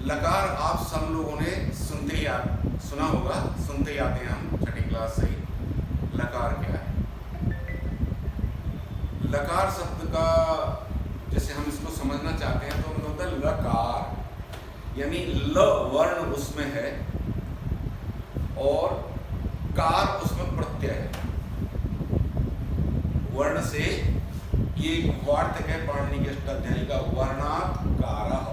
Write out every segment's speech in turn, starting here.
लकार आप सब लोगों ने सुना होगा, सुनते ही आते हैं हम छठी क्लास से ही। लकार क्या है? लकार शब्द का जैसे हम इसको समझना चाहते हैं तो मतलब होता है लकार, यानी ल वर्ण उसमें है और कार उसमें प्रत्यय है। वर्ण से ये वार्तक है पाणिनि के अष्टाध्यायी का, वर्णात् कारः।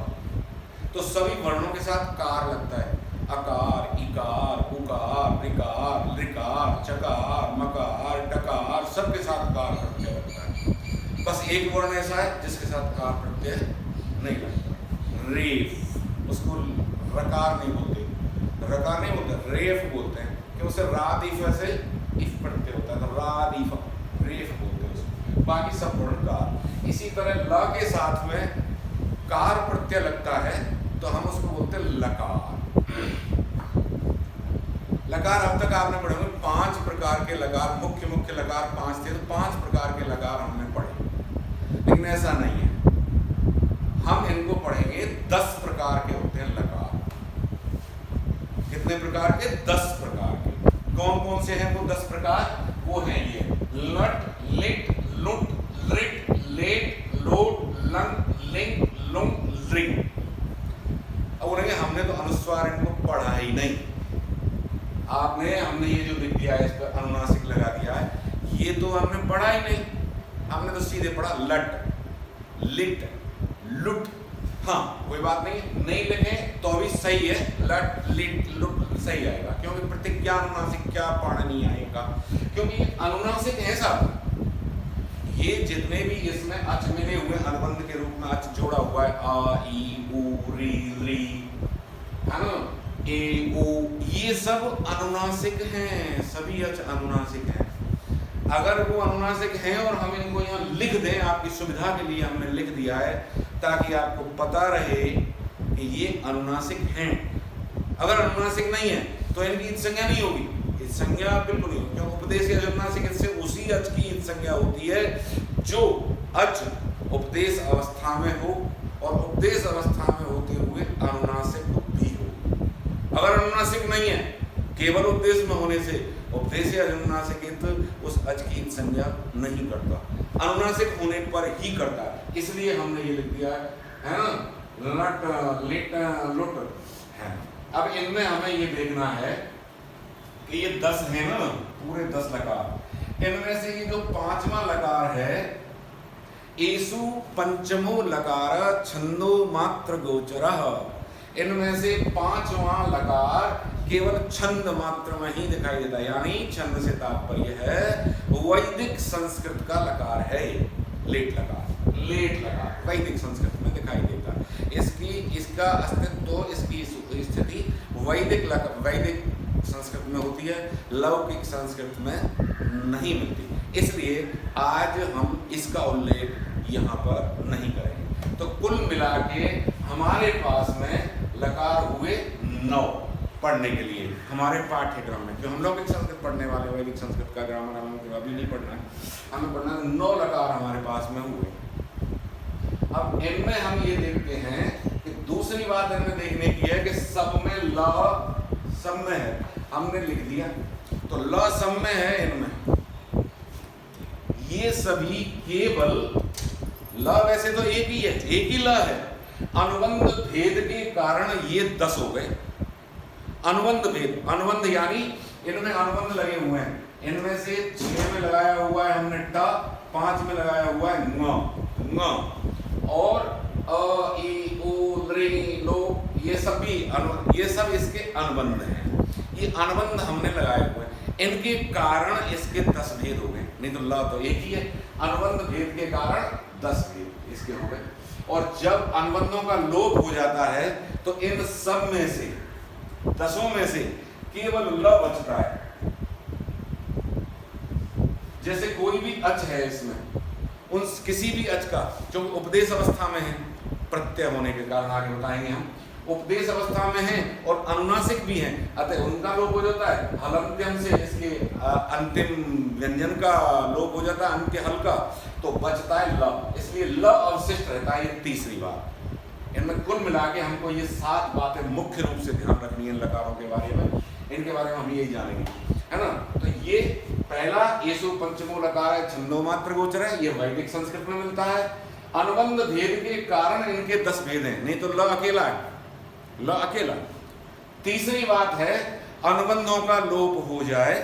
तो सभी वर्णों के साथ कार लगता है। अकार, इकार, उकार, ऋकार, ऋकार, चकार, मकार, टकार, सबके साथ कार प्रत्यय लगता है। बस एक वर्ण ऐसा है जिसके साथ कार प्रत्यय नहीं लगता। रेफ, उसको रकार नहीं बोलते, रकार नहीं बोलते, रेफ बोलते हैं, क्यों? उसे रादीफ से इफ प्रत्यय होता है, तो रादीफ रेफ बोलते हैं उसको। बाकी सब वर्ण कार। इसी तरह ल के साथ में कार प्रत्यय लगता है तो हम उसको बोलते हैं लकार। लकार अब तक आपने पढ़े होंगे 5 प्रकार के लकार, मुख्य मुख्य लकार 5 थे, तो 5 प्रकार के लकार हमने पढ़े। लेकिन ऐसा नहीं है, हम इनको पढ़ेंगे 10 प्रकार के होते हैं लकार। कितने प्रकार के? 10 प्रकार के। कौन कौन से हैं वो 10 प्रकार? वो हैं ये लट, लिट, लुट, लिट, लेट, लोट, लंग, लिंग, लुंग, लिंग। अब बोलेंगे हमने तो अनुस्वार इनको पढ़ा ही नहीं। हमने ये जो लिख दिया है इस पर अनुनासिक लगा दिया है, ये तो हमने पढ़ा ही नहीं। हमने तो सीधे पढ़ा लट, लिट, लुट। हाँ कोई बात नहीं लिखे तो भी सही है, लट, लिट, लुट सही आएगा, क्योंकि प्रतिज्ञा अनुनासिक क्या पाणिनि आएगा, क्योंकि अनुनासिक है सब। ये जितने भी इसमें अच मिले हुए अनुबंध के रूप में अच जोड़ा हुआ है, आ, ई, उ, री, री, है ना, ए, ओ, ये सब अनुनासिक हैं, सभी अच अनुनासिक हैं। अगर वो अनुनासिक हैं और हम इनको यहाँ लिख दें, आपकी सुविधा के लिए हमने लिख दिया है ताकि आपको पता रहे कि ये अनुनासिक हैं। अगर अनुनासिक नहीं है तो इनकी इत संज्ञा नहीं होगी, इत संज्ञा बिल्कुल नहीं होगी, क्योंकि उपदेश या अनुनासिक इससे उसी अच की इत संज्ञा होती है जो अच उपदेश अवस्था में हो और उपदेश अवस्था में होते हुए अनुनासिक भी हो। अगर अनुनासिक नहीं है, केवल उपदेश में होने से उपदेश या अनुनासिक उस अच की संज्ञा नहीं करता, अनुनासिक होने पर ही करता है। इसलिए हमने ये लिख दिया है ना, लट, लिट, लुट है। अब इनमें हमें ये देखना है कि ये 10 है ना, पूरे 10 लकार। इनमें से ये जो 5वां लकार है, एसु पंचमो लकार छंदो मात्र गोचरः। इनमें से 5वां लकार केवल छंद मात्र में ही दिखाई देता है, यानी छंद से तात्पर्य है वैदिक संस्कृत का लकार है। लेट लकार, लेट लकार वैदिक संस्कृत में दिखाई देता है। इसका अस्तित्व, इसकी स्थिति वैदिक संस्कृत में होती है, लौकिक संस्कृत में नहीं मिलती। इसलिए आज हम इसका उल्लेख यहाँ पर नहीं करेंगे। तो कुल मिला के हमारे पास में लकार हुए 9 पढ़ने के लिए हमारे पाठ्यक्रम में। जो हम लोग संस्कृत पढ़ने वाले, वैदिक संस्कृत का ग्रामर हमें अभी नहीं पढ़ना है, हमें पढ़ना है 9 लकार हमारे पास में हुए। अब इनमें हम ये देखते हैं कि दूसरी बात इनमें देखने की है कि सब में ल सब में है, हमने लिख दिया तो ल सब में है। इनमें ये सभी केवल ल, वैसे तो एक ही है, एक ही ल है, अनुबंध भेद के कारण ये 10 हो गए। अनुबंध भेद, अनुबंध यानी इनमें अनुबंध लगे हुए हैं। इनमें से 6 में लगाया हुआ है हमने ट, 5 में लगाया हुआ है ङ, और अ, ई, उ, ऋ, लो, ये सब इसके अनुबंध हैं। ये अनुबंध हमने लगाए हुए हैं, इनके कारण इसके 10 भेद हो गए। नहीं तो ल तो एक ही है, अनुबंध भेद के कारण 10 भेद इसके हो गए। और जब अनुबंधों का लोप हो जाता है तो इन सब में से 10 में से केवल ल बचता है। जैसे कोई भी अच है इसमें, उन किसी भी अच का जो उपदेश अवस्था में है, प्रत्यय होने के कारण आगे बताएंगे हम, उपदेश अवस्था में है और अनुनासिक भी हैं, अतः उनका लोप हो जाता है। हलंत्यम से इसके अंतिम व्यंजन का लोप हो जाता है, अंत्य हल का, तो बचता है ल। इसलिए ल अवशिष्ट रहता है। ये तीसरी बात, इनमें कुल मिला के हमको ये 7 बातें मुख्य रूप से ध्यान रखनी है लकारों के बारे में। इनके बारे में हम यही जानेंगे, है ना। तो ये पहला येषु पंचमो लकार है, छंदो मात्र गोचर है, ये वैदिक संस्कृत में मिलता है। अनुबंध भेद के कारण इनके 10 भेद हैं, नहीं तो ल अकेला है, ल अकेला। तीसरी बात है अनुबंधों का लोप हो जाए,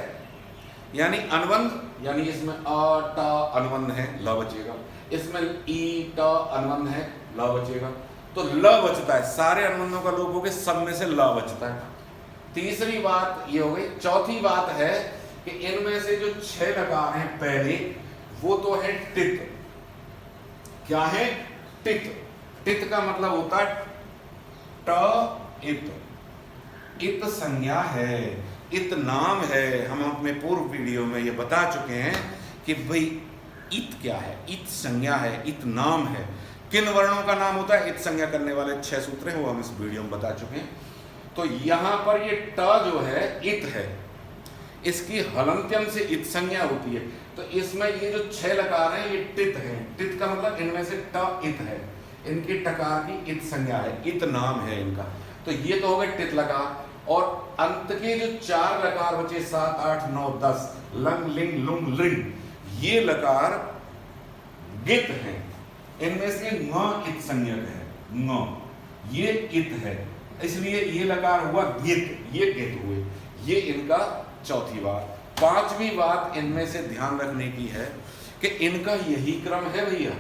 यानी अनुबंध, यानी इसमें अ ट अनुबंध है, ल बचेगा, इसमें ई ट अनुबंध है, ल बचेगा, तो ल बचता है। सारे अनुबंधों का लोप हो गए, सब में से ल बचता है। तीसरी बात ये हो गई। चौथी बात है कि इनमें से जो 6 लकार हैं पहले, वो तो है टित। क्या है? टित। टित का मतलब होता है ट इत, इत संज्ञा है, इत नाम है। हम अपने पूर्व वीडियो में ये बता चुके हैं कि भाई इत क्या है, इत संज्ञा है, इत नाम है। किन वर्णों का नाम होता है? इत संज्ञा करने वाले 6 सूत्र हैं, वो हम इस वीडियो में बता चुके हैं। तो यहां पर ये ट जो है इत है, इसकी हलंत्यम से इत संज्ञा होती है। तो इसमें ये जो 6 लकार हैं ये टित हैं। टित का मतलब इनमें से ट इत है, इनकी टकार की इत संज्ञा है, इत नाम है इनका। तो ये तो हो गए टित लकार। और अंत के जो 4 लकार बचे 7, 8, 9, 10 लंग लिंग लुंग लिंग, ये लकार गित हैं। इनमें से ङ इत संज्ञक है, ङ ये इत है, इसलिए ये लकार हुआ गित, ये गित हुए। ये इनका चौथी बात। पांचवी बात इनमें से ध्यान रखने की है कि इनका यही क्रम है भैया,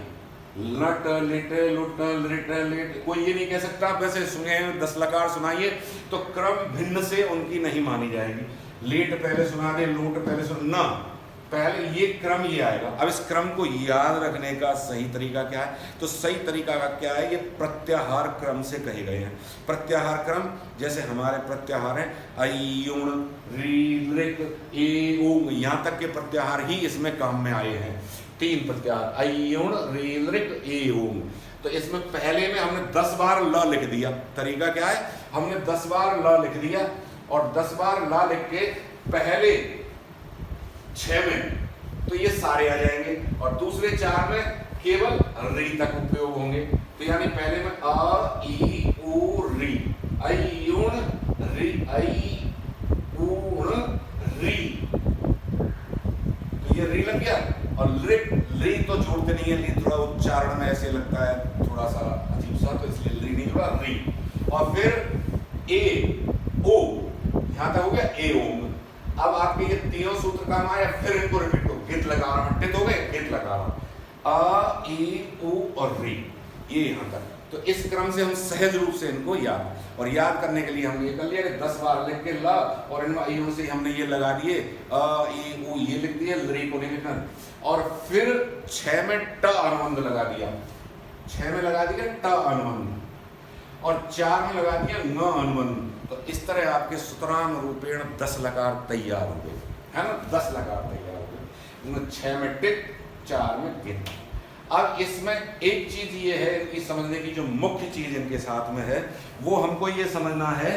लट लिट लुट लिट लिट। कोई ये नहीं कह सकता वैसे सुने 10 लकार सुनाइए तो क्रम भिन्न से उनकी नहीं मानी जाएगी। लेट पहले सुना दे, लूट पहले सुना ना, पहले ये क्रम ये आएगा। अब इस क्रम को याद रखने का सही तरीका क्या है? तो सही तरीका का क्या है? ये प्रत्याहार क्रम से कहे गए हैं। प्रत्याहार क्रम जैसे हमारे प्रत्याहार हैं अयुण री ऋक ए ऊंग, यहाँ तक के प्रत्याहार ही इसमें काम में आए हैं। 3 प्रत्याहार अयुण री ऋक ए ऊंग। तो इसमें पहले में हमने 10 बार ल लिख दिया। तरीका क्या है? हमने 10 बार ल लिख दिया और 10 बार ल लिख के पहले 6 में तो ये सारे आ जाएंगे और दूसरे 4 में केवल री तक उपयोग होंगे। तो यानी पहले में अ ई उ री, अयुण री, आई ऊण री, तो ये री लग गया। और री तो जोड़ते नहीं है, ली थोड़ा उच्चारण में ऐसे लगता है थोड़ा सा अजीब सा, तो इसलिए री नहीं जोड़ा, री। और फिर ए ओ, यहां तक हो गया ए ओम। अब आपके ये तीनों सूत्र काम आया, फिर इनको रिपीट करो। गित लगा रहा हूं, टित हो गए, गित लगा रहा हूं, अ ई उ और री, ये यहां तक। तो इस क्रम से हम सहज रूप से इनको याद करने के लिए हमने ये कर लिया कि 10 बार लिख के ल, और इनमें इयों से हमने ये लगा दिए अ ई उ, ये लिख दिए, री को नहीं लिखना। और फिर 6 में ट अनुबंध लगा दिया, 6 में लगा दिया ट अनुबंध और 4 में लगा दिया न अनुबंध। तो इस तरह आपके सुतराम रूपेण 10 लकार तैयार हो गए, है ना। 10 लकार तैयार हो गए, 6 में टित, 4 में गित। अब इसमें एक चीज ये है इनकी समझने की, जो मुख्य चीज इनके साथ में है, वो हमको ये समझना है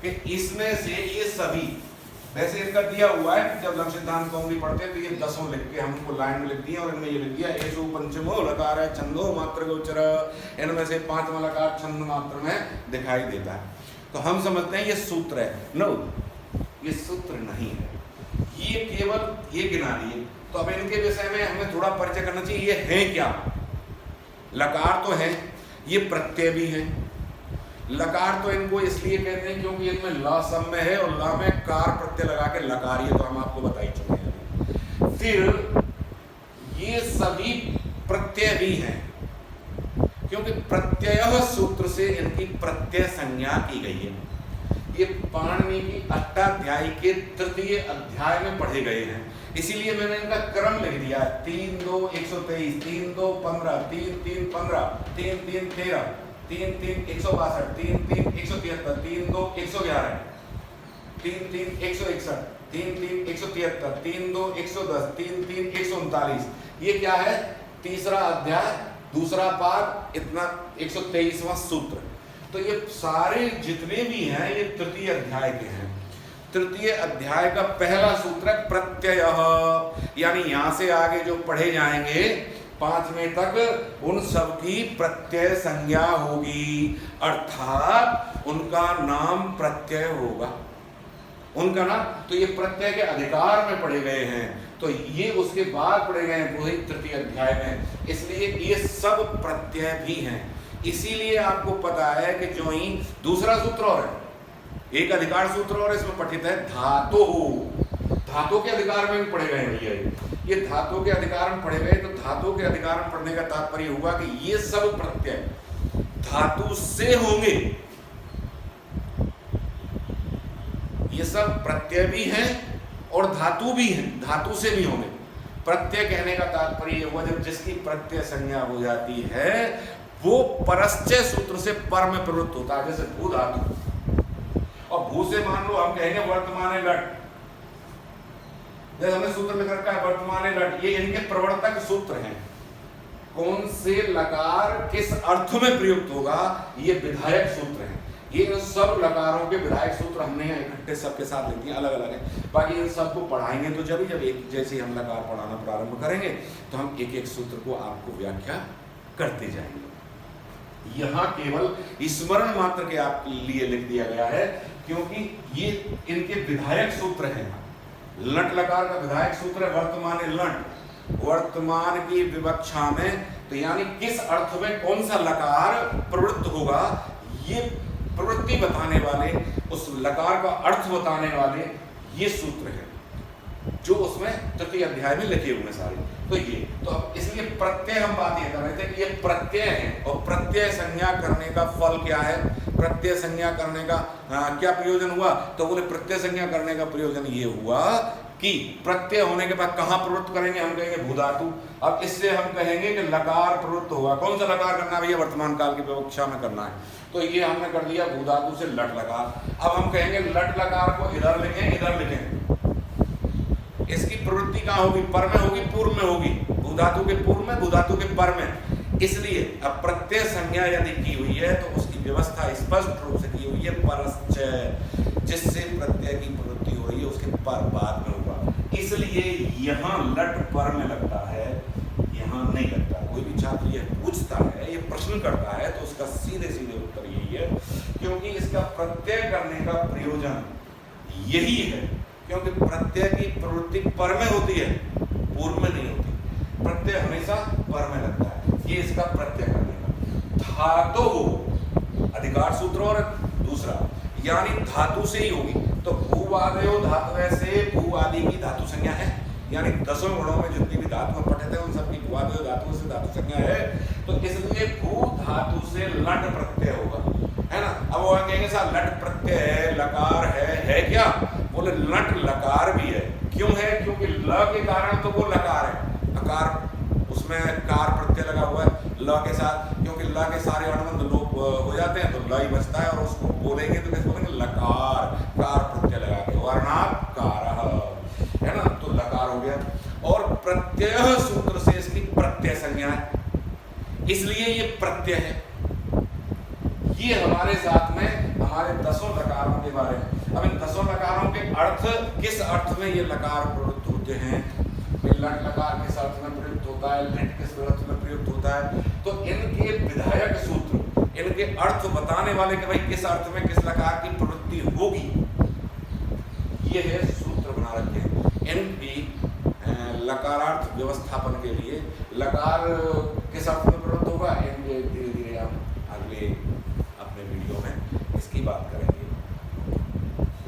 कि इसमें से ये सभी, वैसे इनका दिया हुआ है, जब लक्ष्य सिद्धांत कौमुदी पढ़ते हैं तो ये 10 लिख के हमको लाइन में लिख दिए और इनमें ये लिख दिया येषु पंचमो लकार है, छंदो मात्र गोचर, इनमें से 5वां लकार छंद मात्र में दिखाई देता है। तो हम समझते हैं ये सूत्र है। नो, ये सूत्र नहीं है, ये केवल ये गिना दिए। तो अब इनके विषय में हमें थोड़ा परिचय करना चाहिए, ये है क्या? लकार तो है, ये प्रत्यय भी है। लकार तो इनको इसलिए कहते हैं क्योंकि इनमें ला सब में है और ला में कार प्रत्यय लगा के लकार, ये तो हम आपको बता ही चुके हैं। फिर ये सभी प्रत्यय भी हैं क्योंकि प्रत्यय सूत्र से इनकी प्रत्यय संज्ञा की गई है। ये पाणिनि की अष्टाध्यायी के 3य अध्याय में पढ़े गए हैं, इसीलिए मैंने इनका क्रम लिख दिया है। 3 2 123, 3 2 15, 3 3 15, 3 3 13, 3 3 162, 3 3 173, 3 2 111, 3 3 161, 3 3 173, 3 2 110, 3 3 139। ये क्या है? तीसरा अध्याय, दूसरा पाद, इतना 123वां सूत्र। तो ये सारे जितने भी हैं ये 3य अध्याय के हैं। 3य अध्याय का पहला सूत्र है प्रत्यय, यानी यहां से आगे जो पढ़े जाएंगे 5वें तक उन सब की प्रत्यय संज्ञा होगी, अर्थात उनका नाम प्रत्यय होगा। उनका नाम, तो ये प्रत्यय के अधिकार में पढ़े गए हैं, तो ये उसके बाद पढ़े गए हैं वही तृतीय अध्याय में, इसलिए ये सब प्रत्यय भी हैं। इसीलिए आपको पता है कि जो ही दूसरा सूत्र और है, एक अधिकार सूत्र और इसमें पठित है धातु। धातु के अधिकार में भी पढ़े गए हैं भैया, ये धातु के अधिकार में पढ़े गए, तो धातु के अधिकार में पढ़ने का तात्पर्य हुआ कि ये सब प्रत्यय धातु से होंगे। ये सब प्रत्यय भी हैं और धातु भी हैं, धातु से भी होंगे। प्रत्यय कहने का तात्पर्य हुआ जब जिसकी प्रत्यय संज्ञा हो जाती है वो परश्चय सूत्र से पर में प्रवृत्त होता है, जैसे भू धातु। और भू से मान लो हम कहेंगे वर्तमान लट, जैसे हमने सूत्र में रखा है वर्तमान लट, ये इनके प्रवर्तक सूत्र हैं। कौन से लकार किस अर्थ में प्रयुक्त होगा, ये विधायक सूत्र हैं। ये सब लकारों के विधायक सूत्र हमने इकट्ठे सबके साथ लेते हैं, अलग अलग है। बाकी इन सबको पढ़ाएंगे तो जब एक जैसे हम लकार पढ़ाना प्रारंभ करेंगे तो हम एक एक सूत्र को आपको व्याख्या करते जाएंगे। यहाँ केवल स्मरण मात्र के आप लिए लिख दिया गया है, क्योंकि ये इनके विधायक सूत्र हैं। लट लकार का विधायक सूत्र है वर्तमान लट, वर्तमान की विवक्षा में, तो यानी किस अर्थ में कौन सा लकार प्रवृत्त होगा, ये प्रवृत्ति बताने वाले, उस लकार का अर्थ बताने वाले ये सूत्र हैं जो उसमें तृतीय अध्याय में लिखे हुए सारे। तो ये तो अब इसलिए प्रत्यय हम बात ये कर रहे थे कि ये प्रत्यय है, और प्रत्यय संज्ञा करने का फल क्या है, प्रत्यय संज्ञा करने का क्या प्रयोजन हुआ, तो बोले प्रत्यय संज्ञा करने का प्रयोजन ये हुआ कि प्रत्यय होने के बाद कहाँ प्रवृत्त करेंगे, हम कहेंगे भूधातु। अब इससे हम कहेंगे कि लकार प्रवृत्त होगा। कौन सा लकार करना भैया, वर्तमान काल की विवक्षा में करना है, तो ये हमने कर दिया भूधातु से लट लकार। अब हम कहेंगे लट लकार को इधर लिखें, इधर लिखें, इसकी प्रवृत्ति कहाँ होगी, पर में होगी, पूर्व में होगी, भूधातु के पूर्व में, भूधातु के पर में। इसलिए अब प्रत्यय संज्ञा यदि की हुई है तो उसकी व्यवस्था स्पष्ट रूप से की हुई है परश्चय, जिससे प्रत्यय की प्रवृत्ति हो रही है उसके पर बाद में होगा। इसलिए यहाँ लट पर में लगता है, यहाँ नहीं लगता। कोई भी छात्र ये पूछता है, ये प्रश्न करता है, तो उसका सीधे सीधे उत्तर यही है, क्योंकि इसका प्रत्यय करने का प्रयोजन यही है, क्योंकि प्रत्यय की प्रवृत्ति पर में होती है, पूर्व में नहीं होती। प्रत्यय हमेशा पर में लगता है, ये इसका प्रत्यय करने का। धातु अधिकार सूत्र और दूसरा, यानी धातु से ही होगी, तो भूवादयो धातु से भू आदि की धातु संज्ञा है, यानी 10 गुणों में जितनी भी धातु पठित है उन सबकी भूवादयो धातु से धातु संज्ञा है, तो इसलिए भू धातु से लट प्रत्यय होगा, है ना। अब वो कहेंगे साहब लट प्रत्यय है, लकार है क्या, बोले लट लकार भी है। क्यों है, क्योंकि ल के कारण तो वो लकार है, अकार उसमें कार प्रत्यय लगा हुआ है ल के साथ, क्योंकि ल के सारे अनुबंध लोप हो जाते हैं तो ल ही बचता है, और उसको बोलेंगे तो कैसे बोलेंगे, लकार, कार प्रत्यय लगा के, वर्णाकार है ना, तो लकार हो गया। और प्रत्यय सूत्र से इसकी प्रत्यय संज्ञा है, इसलिए ये प्रत्यय है। ये हमारे साथ में हमारे 10 लकारों के बारे में। अब इन 10 लकारों के अर्थ, किस अर्थ में ये लकार प्रयुक्त होते हैं, लट लकार किस अर्थ में प्रयुक्त होता है, लिट किस अर्थ में प्रयुक्त होता है, तो इनके विधायक सूत्र, इनके अर्थ बताने वाले कि भाई किस अर्थ में किस लकार की प्रवृत्ति होगी, ये है सूत्र बना रखे हैं। इनकी लकारार्थ व्यवस्थापन के लिए लकार किस अर्थ में प्रवृत्त होगा, धीरे धीरे हम अगले अपने वीडियो में इसकी बात करें।